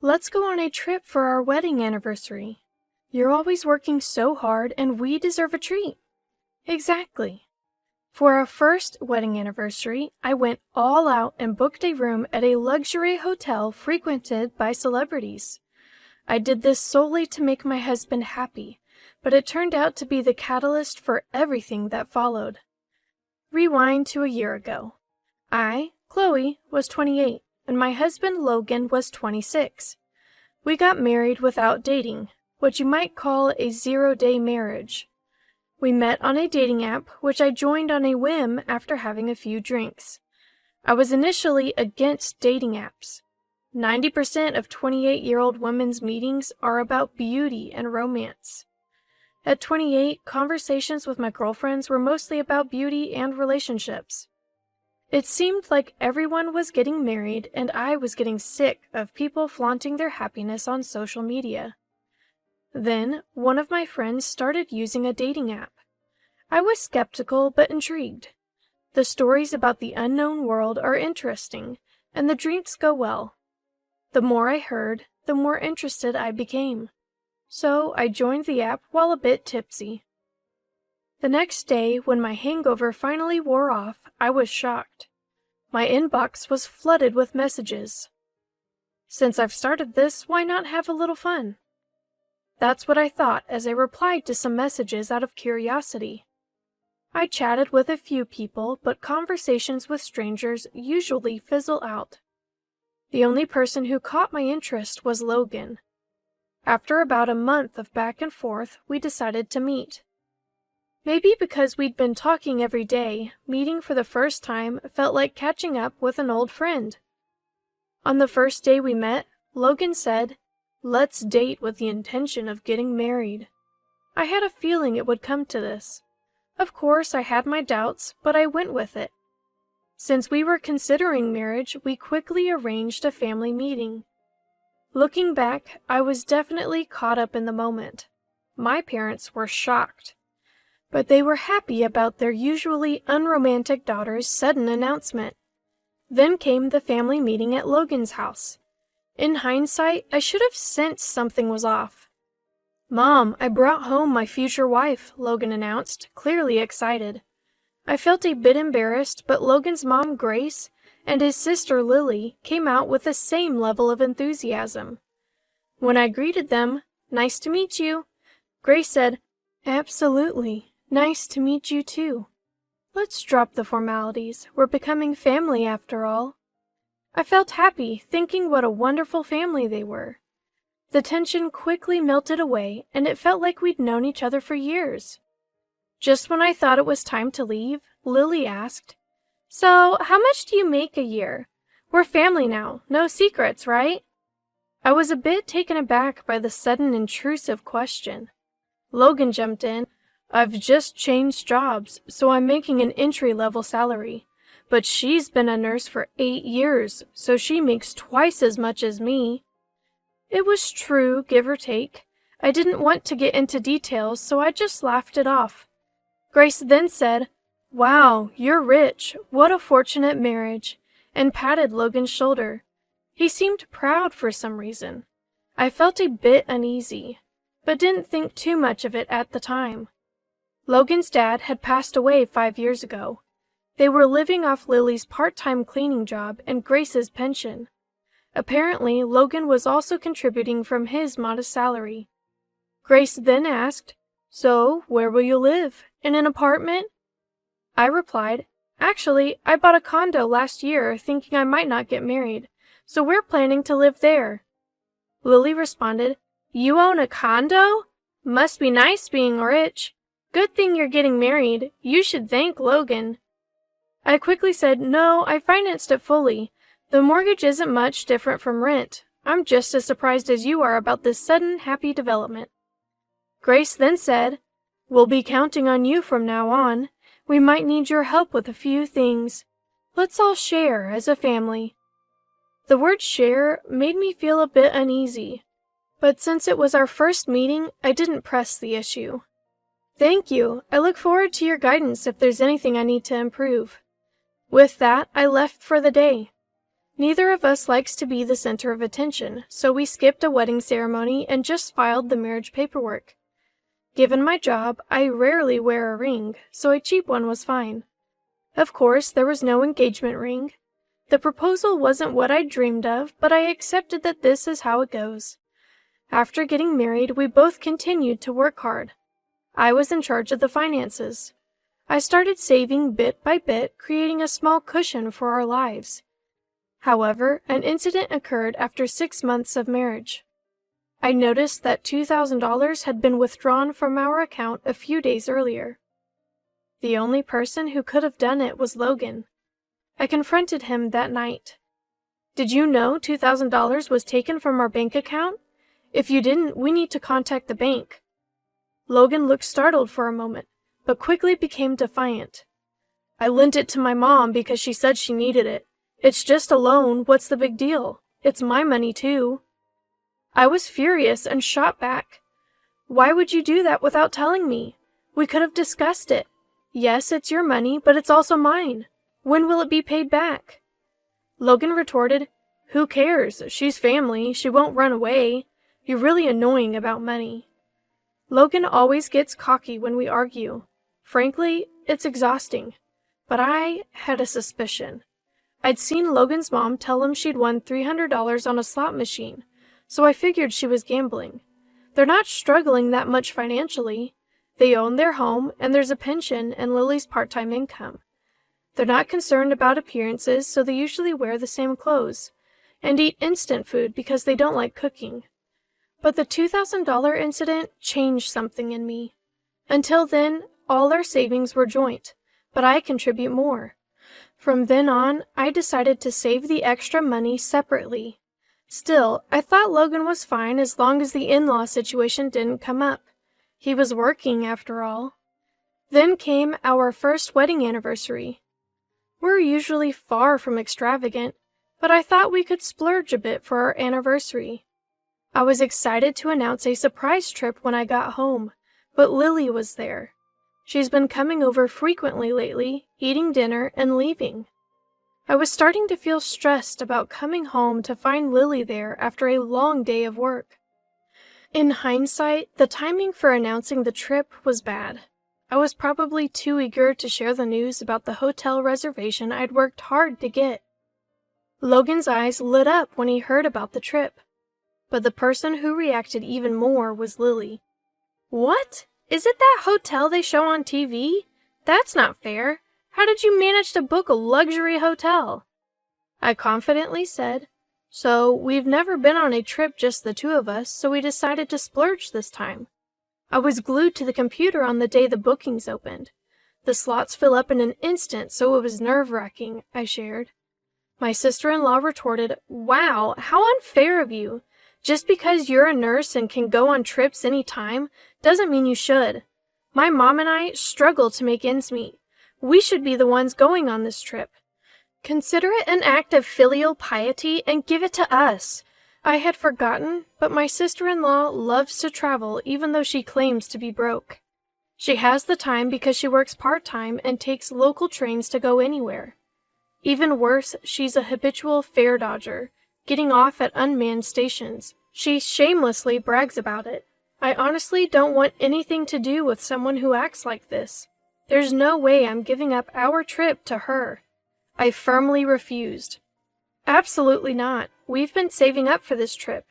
Let's go on a trip for our wedding anniversary. You're always working so hard and we deserve a treat. Exactly. For our first wedding anniversary, I went all out and booked a room at a luxury hotel frequented by celebrities. I did this solely to make my husband happy, but it turned out to be the catalyst for everything that followed. Rewind to a year ago. I, Chloe, was 28, and my husband Logan was 26. We got married without dating, what you might call a 0-day marriage. We met on a dating app, which I joined on a whim after having a few drinks. I was initially against dating apps. 90% of 28-year-old women's meetings are about beauty and romance. At 28, conversations with my girlfriends were mostly about beauty and relationships. It seemed like everyone was getting married and I was getting sick of people flaunting their happiness on social media. Then, one of my friends started using a dating app. I was skeptical but intrigued. The stories about the unknown world are interesting, and the drinks go well. The more I heard, the more interested I became. So I joined the app while a bit tipsy. The next day, when my hangover finally wore off, I was shocked. My inbox was flooded with messages. Since I've started this, why not have a little fun? That's what I thought as I replied to some messages out of curiosity. I chatted with a few people, but conversations with strangers usually fizzle out. The only person who caught my interest was Logan. After about a month of back and forth, we decided to meet. Maybe because we'd been talking every day, meeting for the first time felt like catching up with an old friend. On the first day we met, Logan said, "Let's date with the intention of getting married." I had a feeling it would come to this. Of course, I had my doubts, but I went with it. Since we were considering marriage, we quickly arranged a family meeting. Looking back, I was definitely caught up in the moment. My parents were shocked, but they were happy about their usually unromantic daughter's sudden announcement. Then came the family meeting at Logan's house. In hindsight, I should have sensed something was off. "Mom, I brought home my future wife," Logan announced, clearly excited. I felt a bit embarrassed, but Logan's mom, Grace, and his sister, Lily, came out with the same level of enthusiasm. When I greeted them, "Nice to meet you," Grace said, "Absolutely. Nice to meet you too. Let's drop the formalities. We're becoming family after all." I felt happy, thinking what a wonderful family they were. The tension quickly melted away, and it felt like we'd known each other for years. Just when I thought it was time to leave, Lily asked, "So, how much do you make a year? We're family now, no secrets, right?" I was a bit taken aback by the sudden intrusive question. Logan jumped in, "I've just changed jobs, so I'm making an entry-level salary. But she's been a nurse for 8 years, so she makes twice as much as me." It was true, give or take. I didn't want to get into details, so I just laughed it off. Grace then said, "Wow, you're rich. What a fortunate marriage," and patted Logan's shoulder. He seemed proud for some reason. I felt a bit uneasy, but didn't think too much of it at the time. Logan's dad had passed away 5 years ago. They were living off Lily's part-time cleaning job and Grace's pension. Apparently, Logan was also contributing from his modest salary. Grace then asked, "So, where will you live? In an apartment?" I replied, "Actually, I bought a condo last year thinking I might not get married, so we're planning to live there." Lily responded, "You own a condo? Must be nice being rich. Good thing you're getting married. You should thank Logan." I quickly said, "No, I financed it fully. The mortgage isn't much different from rent. I'm just as surprised as you are about this sudden happy development." Grace then said, "We'll be counting on you from now on. We might need your help with a few things. Let's all share as a family." The word share made me feel a bit uneasy, but since it was our first meeting, I didn't press the issue. "Thank you. I look forward to your guidance if there's anything I need to improve." With that, I left for the day. Neither of us likes to be the center of attention, so we skipped a wedding ceremony and just filed the marriage paperwork. Given my job, I rarely wear a ring, so a cheap one was fine. Of course, there was no engagement ring. The proposal wasn't what I dreamed of, but I accepted that this is how it goes. After getting married, we both continued to work hard. I was in charge of the finances. I started saving bit by bit, creating a small cushion for our lives. However, an incident occurred after 6 months of marriage. I noticed that $2,000 had been withdrawn from our account a few days earlier. The only person who could have done it was Logan. I confronted him that night. "Did you know $2,000 was taken from our bank account? If you didn't, we need to contact the bank." Logan looked startled for a moment, but quickly became defiant. "I lent it to my mom because she said she needed it. It's just a loan, what's the big deal? It's my money too." I was furious and shot back. "Why would you do that without telling me? We could have discussed it. Yes, it's your money, but it's also mine. When will it be paid back?" Logan retorted, "Who cares? She's family. She won't run away. You're really annoying about money." Logan always gets cocky when we argue. Frankly, it's exhausting. But I had a suspicion. I'd seen Logan's mom tell him she'd won $300 on a slot machine, so I figured she was gambling. They're not struggling that much financially. They own their home, and there's a pension and Lily's part-time income. They're not concerned about appearances, so they usually wear the same clothes, and eat instant food because they don't like cooking. But the $2,000 incident changed something in me. Until then, all our savings were joint, but I contribute more. From then on, I decided to save the extra money separately. Still, I thought Logan was fine as long as the in-law situation didn't come up. He was working, after all. Then came our first wedding anniversary. We're usually far from extravagant, but I thought we could splurge a bit for our anniversary. I was excited to announce a surprise trip when I got home, but Lily was there. She's been coming over frequently lately, eating dinner and leaving. I was starting to feel stressed about coming home to find Lily there after a long day of work. In hindsight, the timing for announcing the trip was bad. I was probably too eager to share the news about the hotel reservation I'd worked hard to get. Logan's eyes lit up when he heard about the trip, but the person who reacted even more was Lily. "What? Is it that hotel they show on TV? That's not fair. How did you manage to book a luxury hotel?" I confidently said, "So, we've never been on a trip just the two of us, so we decided to splurge this time." I was glued to the computer on the day the bookings opened. "The slots fill up in an instant, so it was nerve-wracking," I shared. My sister-in-law retorted, "Wow, how unfair of you. Just because you're a nurse and can go on trips any time doesn't mean you should. My mom and I struggle to make ends meet. We should be the ones going on this trip. Consider it an act of filial piety and give it to us." I had forgotten, but my sister-in-law loves to travel even though she claims to be broke. She has the time because she works part-time and takes local trains to go anywhere. Even worse, she's a habitual fare dodger, getting off at unmanned stations. She shamelessly brags about it. I honestly don't want anything to do with someone who acts like this. There's no way I'm giving up our trip to her. I firmly refused. "Absolutely not. We've been saving up for this trip.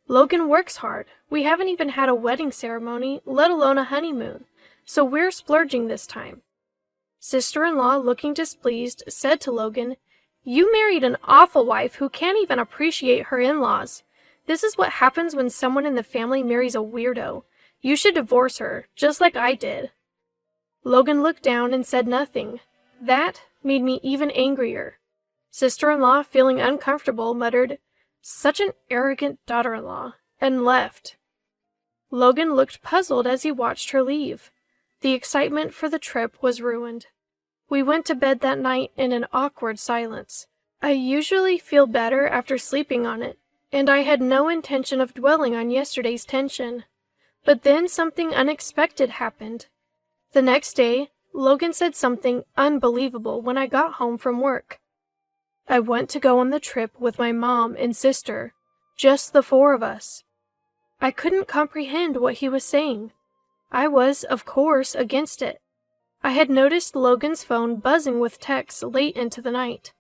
Logan works hard. We haven't even had a wedding ceremony, let alone a honeymoon, so we're splurging this time." Sister-in-law, looking displeased, said to Logan, "You married an awful wife who can't even appreciate her in-laws. This is what happens when someone in the family marries a weirdo. You should divorce her, just like I did." Logan looked down and said nothing. That made me even angrier. Sister-in-law, feeling uncomfortable, muttered, "Such an arrogant daughter-in-law," and left. Logan looked puzzled as he watched her leave. The excitement for the trip was ruined. We went to bed that night in an awkward silence. I usually feel better after sleeping on it, and I had no intention of dwelling on yesterday's tension. But then something unexpected happened. The next day, Logan said something unbelievable when I got home from work. I want to go on the trip with my mom and sister, just the four of us. I couldn't comprehend what he was saying. I was, of course, against it. I had noticed Logan's phone buzzing with texts late into the night.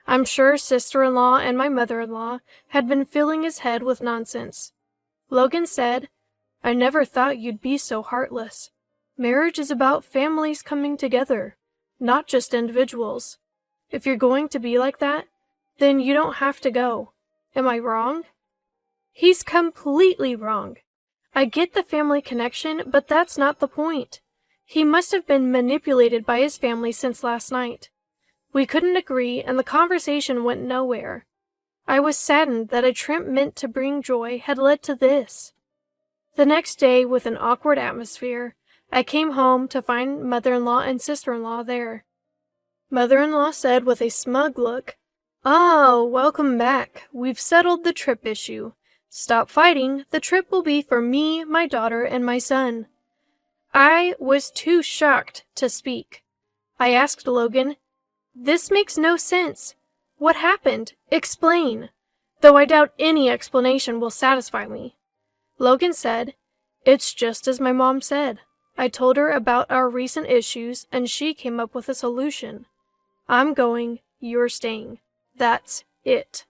I'm sure sister-in-law and my mother-in-law had been filling his head with nonsense. Logan said, "I never thought you'd be so heartless. Marriage is about families coming together, not just individuals. If you're going to be like that, then you don't have to go. Am I wrong?" He's completely wrong. I get the family connection, but that's not the point. He must have been manipulated by his family since last night. We couldn't agree, and the conversation went nowhere. I was saddened that a trip meant to bring joy had led to this. The next day, with an awkward atmosphere, I came home to find mother-in-law and sister-in-law there. Mother-in-law said with a smug look, "Oh, welcome back. We've settled the trip issue. Stop fighting. The trip will be for me, my daughter, and my son." I was too shocked to speak. I asked Logan, "This makes no sense. What happened? Explain." Though I doubt any explanation will satisfy me. Logan said, "It's just as my mom said. I told her about our recent issues and she came up with a solution. I'm going, you're staying. That's it."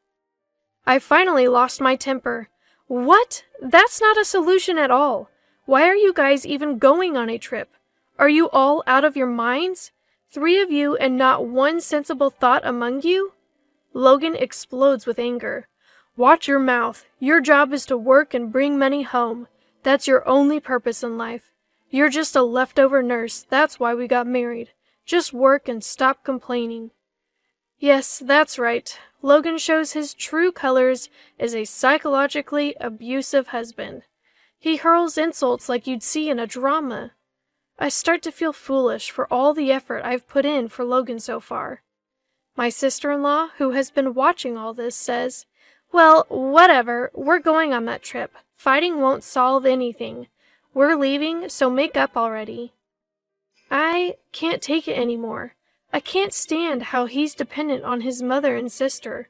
I finally lost my temper. What? That's not a solution at all. Why are you guys even going on a trip? Are you all out of your minds? 3 of you and not one sensible thought among you? Logan explodes with anger. "Watch your mouth. Your job is to work and bring money home. That's your only purpose in life. You're just a leftover nurse. That's why we got married. Just work and stop complaining." Yes, that's right. Logan shows his true colors as a psychologically abusive husband. He hurls insults like you'd see in a drama. I start to feel foolish for all the effort I've put in for Logan so far. My sister-in-law, who has been watching all this, says, "Well, whatever, we're going on that trip. Fighting won't solve anything. We're leaving, so make up already." I can't take it anymore. I can't stand how he's dependent on his mother and sister.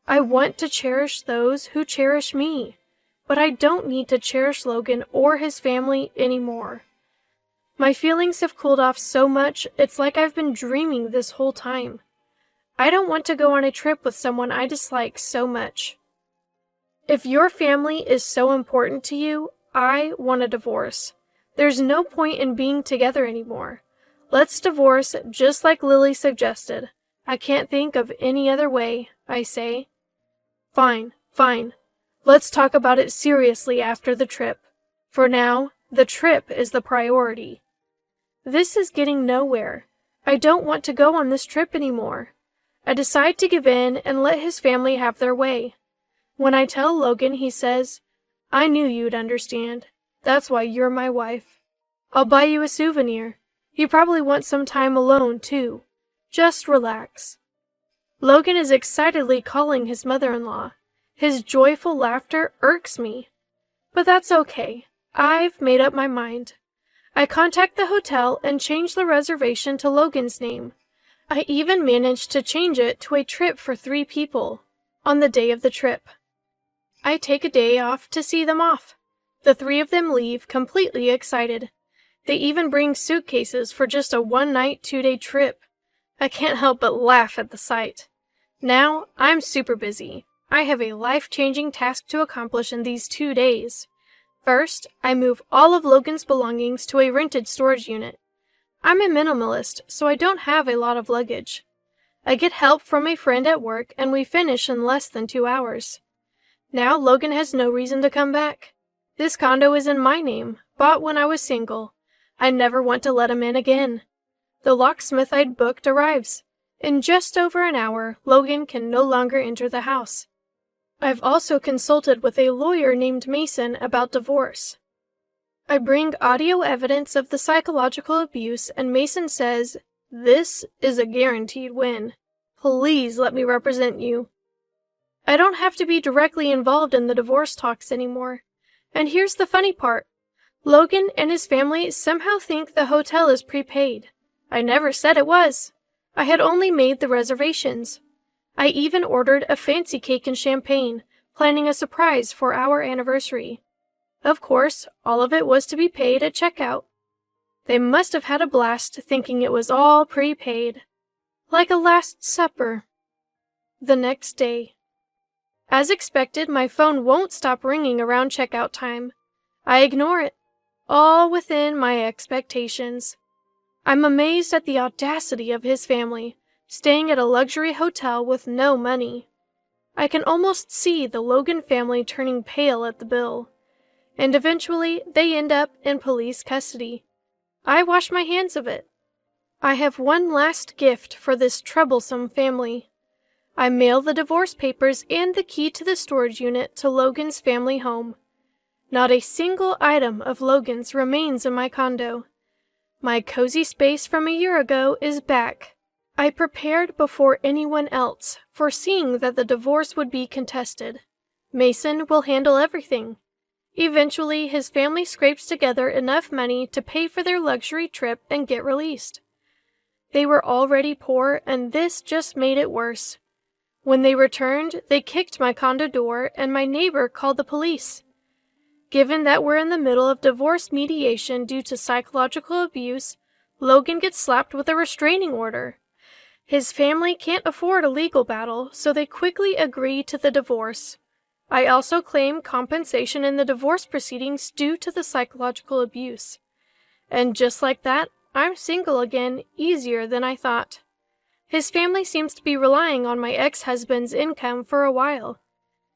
I want to cherish those who cherish me, but I don't need to cherish Logan or his family anymore. My feelings have cooled off so much, it's like I've been dreaming this whole time. I don't want to go on a trip with someone I dislike so much. If your family is so important to you, I want a divorce. There's no point in being together anymore. Let's divorce just like Lily suggested. I can't think of any other way, I say. Fine. Let's talk about it seriously after the trip. For now, the trip is the priority. This is getting nowhere. I don't want to go on this trip anymore. I decide to give in and let his family have their way. When I tell Logan, he says, "I knew you'd understand. That's why you're my wife. I'll buy you a souvenir. You probably want some time alone, too. Just relax." Logan is excitedly calling his mother-in-law. His joyful laughter irks me. But that's okay. I've made up my mind. I contact the hotel and change the reservation to Logan's name. I even managed to change it to a trip for 3 people, on the day of the trip. I take a day off to see them off. The 3 of them leave completely excited. They even bring suitcases for just a 1-night, 2-day trip. I can't help but laugh at the sight. Now, I'm super busy. I have a life-changing task to accomplish in these 2 days. First, I move all of Logan's belongings to a rented storage unit. I'm a minimalist, so I don't have a lot of luggage. I get help from a friend at work, and we finish in less than 2 hours. Now Logan has no reason to come back. This condo is in my name, bought when I was single. I never want to let him in again. The locksmith I'd booked arrives. In just over an hour, Logan can no longer enter the house. I've also consulted with a lawyer named Mason about divorce. I bring audio evidence of the psychological abuse, and Mason says, "This is a guaranteed win. Please let me represent you." I don't have to be directly involved in the divorce talks anymore. And here's the funny part. Logan and his family somehow think the hotel is prepaid. I never said it was. I had only made the reservations. I even ordered a fancy cake and champagne, planning a surprise for our anniversary. Of course, all of it was to be paid at checkout. They must have had a blast thinking it was all prepaid. Like a Last Supper. The next day. As expected, my phone won't stop ringing around checkout time. I ignore it, all within my expectations. I'm amazed at the audacity of his family, staying at a luxury hotel with no money. I can almost see the Logan family turning pale at the bill, and eventually they end up in police custody. I wash my hands of it. I have one last gift for this troublesome family. I mail the divorce papers and the key to the storage unit to Logan's family home. Not a single item of Logan's remains in my condo. My cozy space from a year ago is back. I prepared before anyone else, foreseeing that the divorce would be contested. Mason will handle everything. Eventually, his family scrapes together enough money to pay for their luxury trip and get released. They were already poor, and this just made it worse. When they returned, they kicked my condo door, and my neighbor called the police. Given that we're in the middle of divorce mediation due to psychological abuse, Logan gets slapped with a restraining order. His family can't afford a legal battle, so they quickly agree to the divorce. I also claim compensation in the divorce proceedings due to the psychological abuse. And just like that, I'm single again, easier than I thought. His family seems to be relying on my ex-husband's income for a while.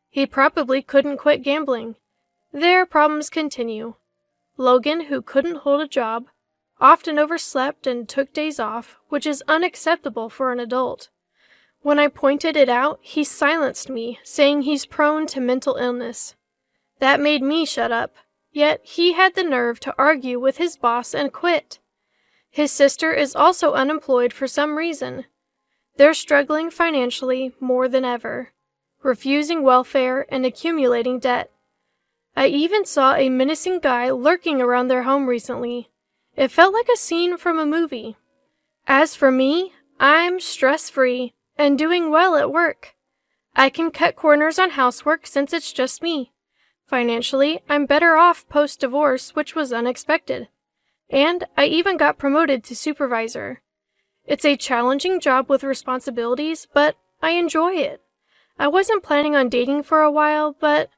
He probably couldn't quit gambling. Their problems continue. Logan, who couldn't hold a job, often overslept and took days off, which is unacceptable for an adult. When I pointed it out, he silenced me, saying he's prone to mental illness. That made me shut up, yet he had the nerve to argue with his boss and quit. His sister is also unemployed for some reason. They're struggling financially more than ever, refusing welfare and accumulating debt. I even saw a menacing guy lurking around their home recently. It felt like a scene from a movie. As for me, I'm stress-free and doing well at work. I can cut corners on housework since it's just me. Financially, I'm better off post-divorce, which was unexpected. And I even got promoted to supervisor. It's a challenging job with responsibilities, but I enjoy it. I wasn't planning on dating for a while, but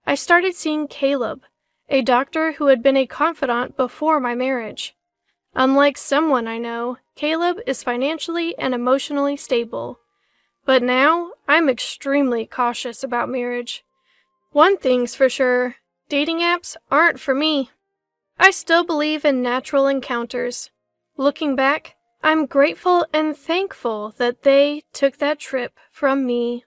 I started seeing Caleb, a doctor who had been a confidant before my marriage. Unlike someone I know, Caleb is financially and emotionally stable. But now, I'm extremely cautious about marriage. One thing's for sure, dating apps aren't for me. I still believe in natural encounters. Looking back, I'm grateful and thankful that they took that trip from me.